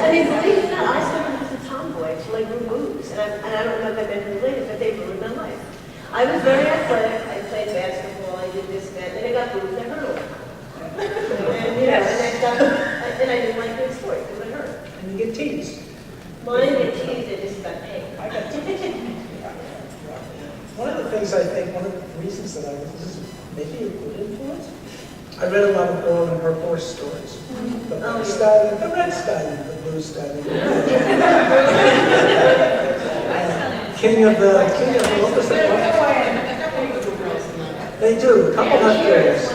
And they believe it or not, I started as a tomboy to like boobs, and I don't know if I've been related, but they ruined my life. I was very athletic. I played basketball. I did this, that. Then I got boobs. I hurt them. And and I didn't like doing sports because I hurt. And you get teased. Well, I didn't get teased. I just got paid. I got teased. One of the things I think, one of the reasons that this is maybe a good influence. I read a lot of Girl and Her Horse stories. The black stallion, the red stallion, the blue stallion. King of the what was that? They do, a couple of girls.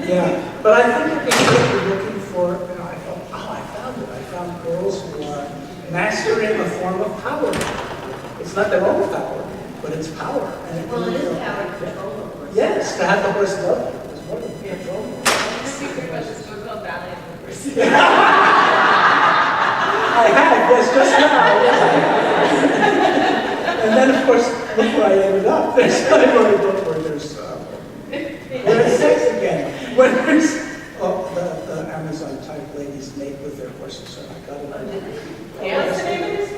Yeah, but I think if you're looking for, I thought, I found it. I found girls who are mastering a form of power. It's not their own power, but it's power. And Well, it is power to control the horse. Yes, to have the horse love you is more than control. I have, yes, just now. Yes, and then, of course, look where I ended up. There's another book where there's sex again. When there's the Amazon type ladies mate with their horses, so I got it. What's the name of this?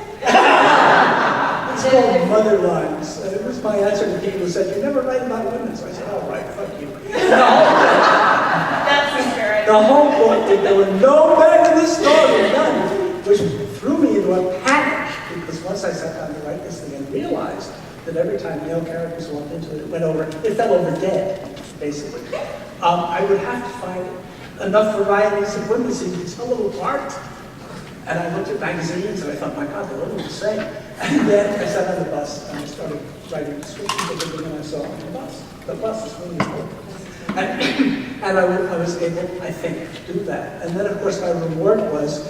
It's called Mother Lines. And it was my answer to people who said, "You never write about women." So I said, "Oh, right, fuck you." That's fair. The whole book, there were no men in the story, none, which threw me into a panic, because once I sat down to write this thing and realized that every time male characters walked into it, it fell over dead, basically. I would have to find enough varieties of women so you could tell them apart. And I looked at magazines and I thought, my God, they're all the same. And then I sat on the bus and I started writing descriptions of the women I saw on the bus. The bus is really important. And I was able, I think, to do that. And then, of course, my reward was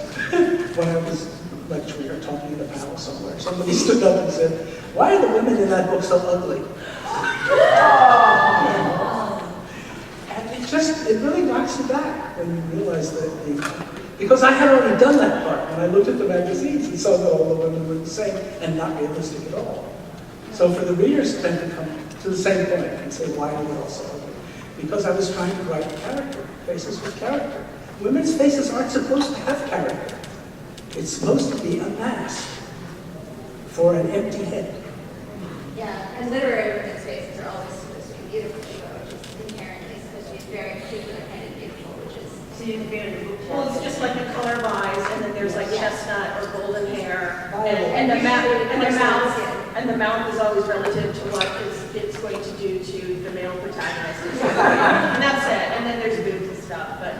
when I was lecturing or talking in a panel somewhere, somebody stood up and said, "Why are the women in that book so ugly?" And it really knocks you back when you realize that because I had already done that part when I looked at the magazines and saw that all the women were the same and not realistic at all. So for the readers then to come to the same point and say, why are they all so ugly? Because I was trying to write character, faces with character. Women's faces aren't supposed to have character. It's supposed to be a mask for an empty head. Yeah, and literary women's faces are always supposed to be beautiful, which is inherently supposed to be very particular kind of beautiful, which is... So you can be in a book. Well, it's just like the color wise, and then there's like chestnut or golden hair, And and the mouth is always relative to what it's going to do to the male protagonist. And that's it. And then there's boobs and stuff, but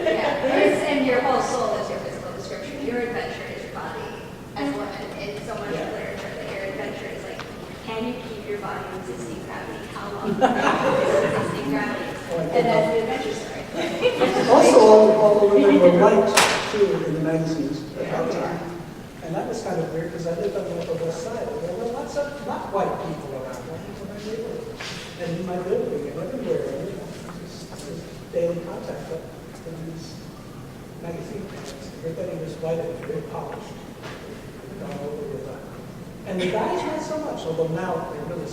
yeah, and your whole soul is your physical description. Your adventure is your body as a woman. In so much of literature, that your adventure is like, can you keep your body resisting gravity? How long can you resisting gravity? And that's the adventure story. Also, all the women were white, too, in the magazines at that time. And that was kind of weird, because I lived on the Upper West Side, and there were lots of not white people around, white people in my neighborhood, and in my building, and everywhere. And, just daily contact, but in these magazines, everybody was white and very polished. All over with that. And the guys not so much, although now they're really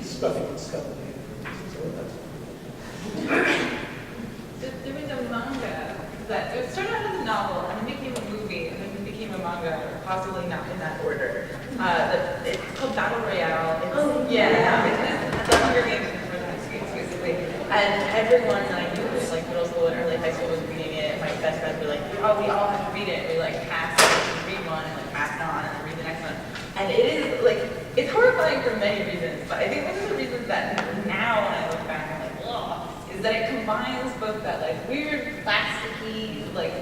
stuffing and scuffing. There was a manga that it started out as a novel and then became a movie and then became a manga, or possibly not in that order. It's called Battle Royale. It's the Hunger Games for the high school, basically. And everyone that I knew was like middle school and early high school was reading it. And my best friends were like, "Oh, we all have to read it." And we like pass read one and like pass it on and then read the next one. And it is like it's horrifying for many reasons, but I think one of the reasons that now when I look back I'm like, ugh, is that it combines both that like weird plasticky like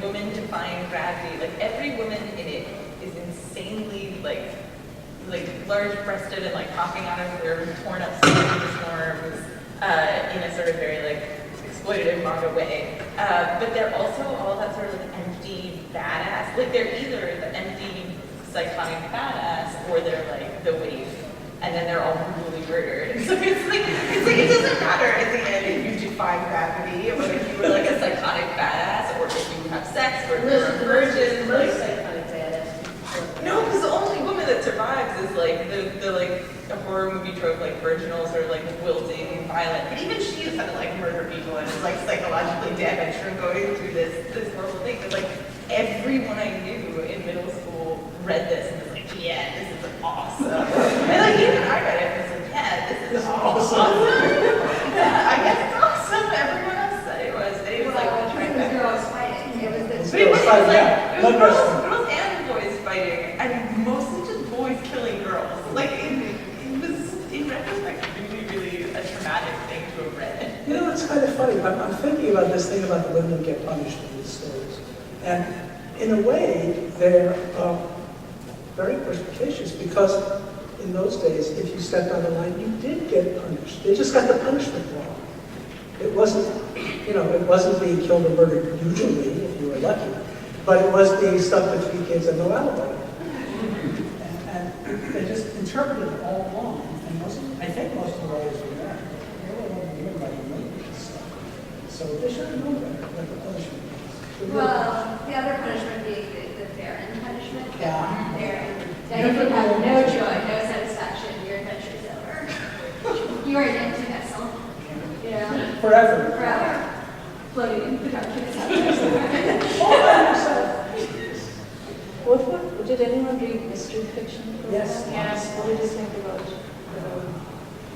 woman defying gravity. Like every woman in it is insanely like large breasted and like popping out of their torn up uniforms in a sort of very like exploitative manga way. But they're also all that sort of like empty badass. Like they're either the empty psychotic badass or they're like the wave. And then they're all brutally murdered. And so it's like it doesn't matter at the end if you defy gravity, but if you were like a psychotic badass, or if you have sex, or if you're a virgin, like psychotic badass. no, because the only woman that survives is like the horror movie trope, like virginals are like wilting and violent, but even she is had to like murder people and is like psychologically damaged from going through this horrible thing. But like everyone I knew in middle school read this and was like, yeah, this is awesome. And like even I read it and was like, yeah, this is awesome. Yeah, I guess it's awesome. Everyone else said it was. It was like the trifecta. Girls fighting. It was the It was Fight, like, yeah. it was Blood girls and boys fighting, and mostly just boys killing girls. Like, it was, in retrospect, really, really a traumatic thing to have read. You know, it's kind of funny. I'm thinking about this thing about the women who get punished in these stories. And in a way, they're very perspicacious because in those days, if you stepped on the line, you did get punished. They just got the punishment wrong. It wasn't, you know, it wasn't being killed or murdered usually, if you were lucky, but it was being stuck with 3 kids and no alibi. And they just interpreted it all wrong. And I think most of the lawyers were there. They were doing like and stuff. So they should have known better what the punishment was. Well, the other punishment being the Baron punishment. Yeah. Baron. Then you have no joy, no satisfaction, your adventure is over. You are an empty vessel. You know? Forever. Forever. Floating in the darkness. Did anyone read mystery fiction? Yes. Yes. What did you think about it?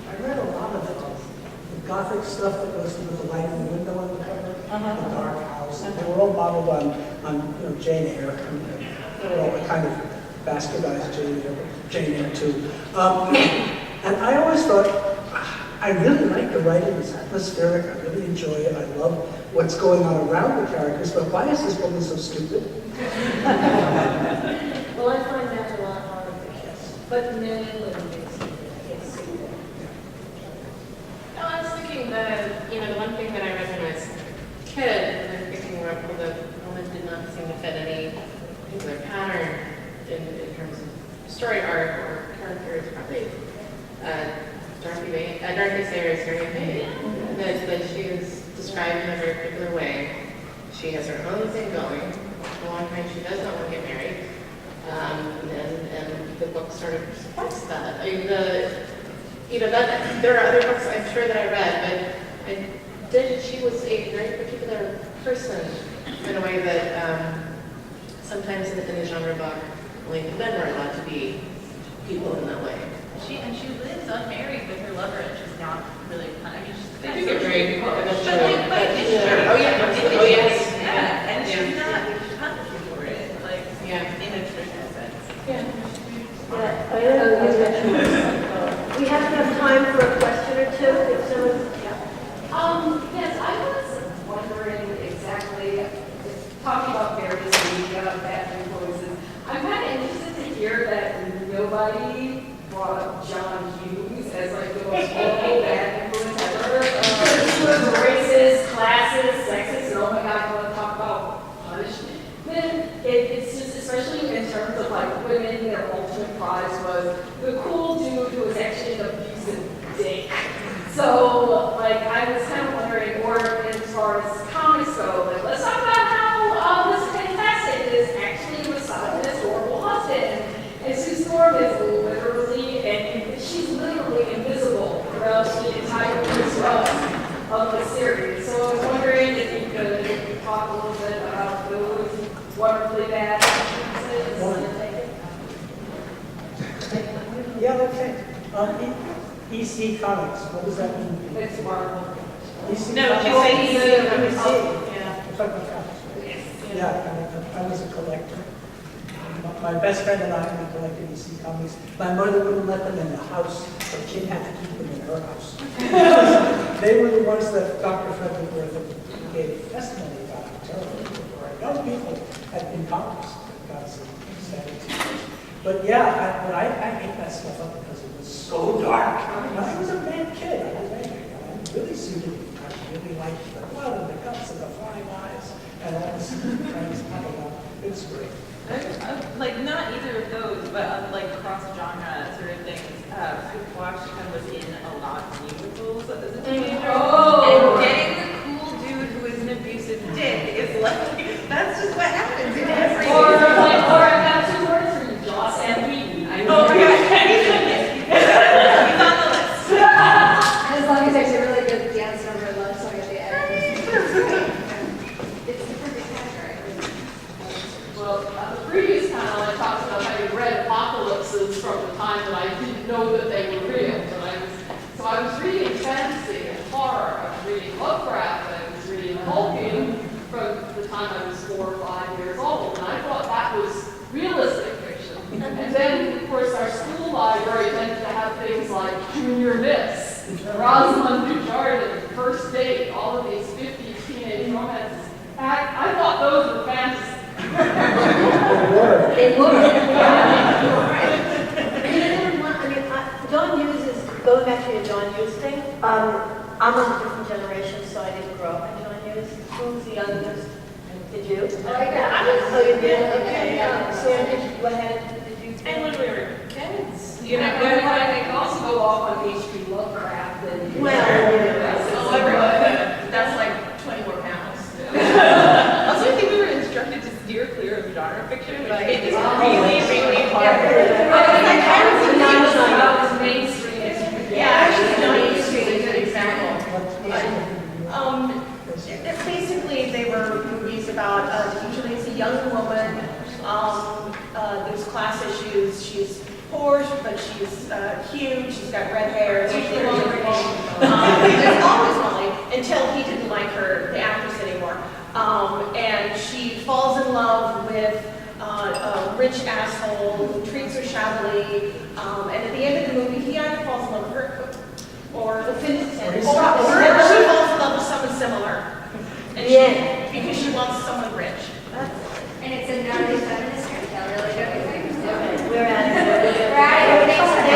I read a lot of it. The Gothic stuff that goes with the light in the window on the cover, the dark house. They were all modeled on you know, Jane Eyre, and all the kind of bastardized Jane Eyre too. And I always thought, I really like the writing. It's atmospheric. I really enjoy it. I love what's going on around the characters. But why is this woman so stupid? Well, I find that a lot harder to guess. But men and women yes. No, I was thinking that, you know, the one thing that I read when I was a kid, and I'm thinking, well, the woman did not seem to fit any particular pattern in terms of story arc or characters, probably Dorothy Sayers' Harriet Hay, that she is described in a very particular way. She has her own thing going. For a long time, she does not want to get married. And the book sort of supports that. I mean, there are other books I'm sure that I read, but she was a very particular person in a way that sometimes in a genre book, only the men were allowed to be people in that way. She lives unmarried with her lover, and she's not really, I mean, They do get married eventually. Sure. Oh, yeah. Oh, yes. Yeah, and she's not punished for it, like, in a traditional sense. Yeah. Yeah, I don't know. We have enough time for a question or two, if someone, Yes, I was wondering exactly, talking about various media, bad influences, I'm kind of interested to hear that nobody brought up John Hughes as like the most horrible bad influence ever. He was racist, classist, sexist, and oh my God, I want to talk about punishment. Then it's just, especially in terms of like women, their ultimate prize was the cool dude who was actually an abusive dick. So, like, I was kind of wondering, or as far as comics go, like, let's talk about how this Fantastic is actually a misogynist, horrible husband. And Sue Storm is literally, and she's literally invisible throughout the entire run of the series. So I was wondering if you could talk a little bit about those wonderfully bad influences. Yeah, okay. EC Comics, what does that mean? It's Marvel. EC No, Comics? you say EC. Yeah. We're talking about comics, right? Yes. Yeah, I was a collector. My best friend and I, we collected EC Comics. My mother wouldn't let them in the house, so she'd have to keep them in her house. They were the ones that Dr. Frederick Worth gave testimony about how terrible they were. Young people had been comics that got some standards. But yeah, I hate that stuff up because it was so dark. I was a bad kid. I was angry. I really suited me. I really liked the blood and the guts and the flying eyes and all the stupid things coming up. It was great. Like, not either of those, but like cross-genre sort of things. I watched and was in a lot of musicals as a teenager. Oh. And getting the cool dude who is an abusive dick is like, that's just what happens in every Or musical. I got 2 words for you, Joss and Whedon. Oh my gosh. time that I didn't know that they were real. So I was reading fantasy and horror. I was reading Lovecraft. I was reading Tolkien from the time I was 4 or 5 years old, and I thought that was realistic fiction. And then, of course, our school library tended to have things like Junior Miss, Rosamund Dujardin, First Date, all of these 50s teenage romances. I thought those were fantasy. They were. John Hughes is, going back to your John Hughes thing, I'm of a different generation, so I didn't grow up in John Hughes. Who's the youngest? Did you? Oh, yeah. Oh, you did? Okay, yeah. So did you, what did you think? And when we were kids, You know, but I can also go off on H.P. Lovecraft and That's like 20 more pounds. also I think we were instructed to steer clear of genre fiction, which Right. made this really, really hard. mainstream. Yeah, actually, John Hughes is a good example. Basically, they were movies about, usually it's a young woman, there's class issues, she's poor, but she's cute, she's got red hair, it's usually wonderful. It's always Molly, until he didn't like her, the actress, anymore. And she falls in love with a rich asshole who treats her shabbily, and at the end of the movie, he either falls in love with her, or finishes it, or she falls in love with someone similar. And because she wants someone rich. And it's a gnarly feminist storyteller, like everything. We're at it. We're at it. Thanks for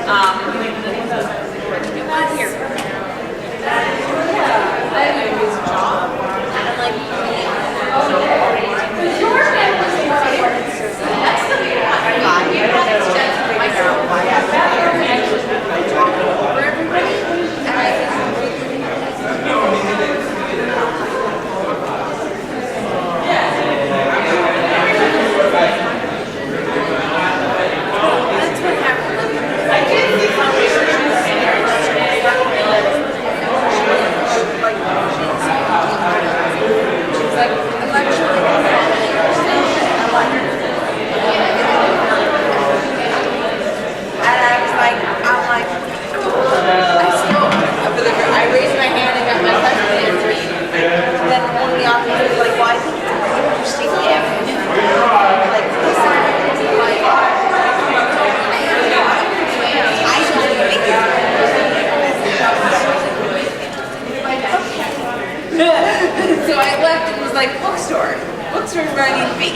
Come out here. His job, and I'm like, Your family's the one I wanted to serve. That's the thing. my girl, why over everybody, and that's what happened. I did see some research. She's like, I'm actually and I was like, I raised my hand and got my husband to answer me. Then one of the officers was like, well, I think it's really interesting if, like, listen, like, I don't think it's so I left and was like, bookstore. Bookstore's where I need to be.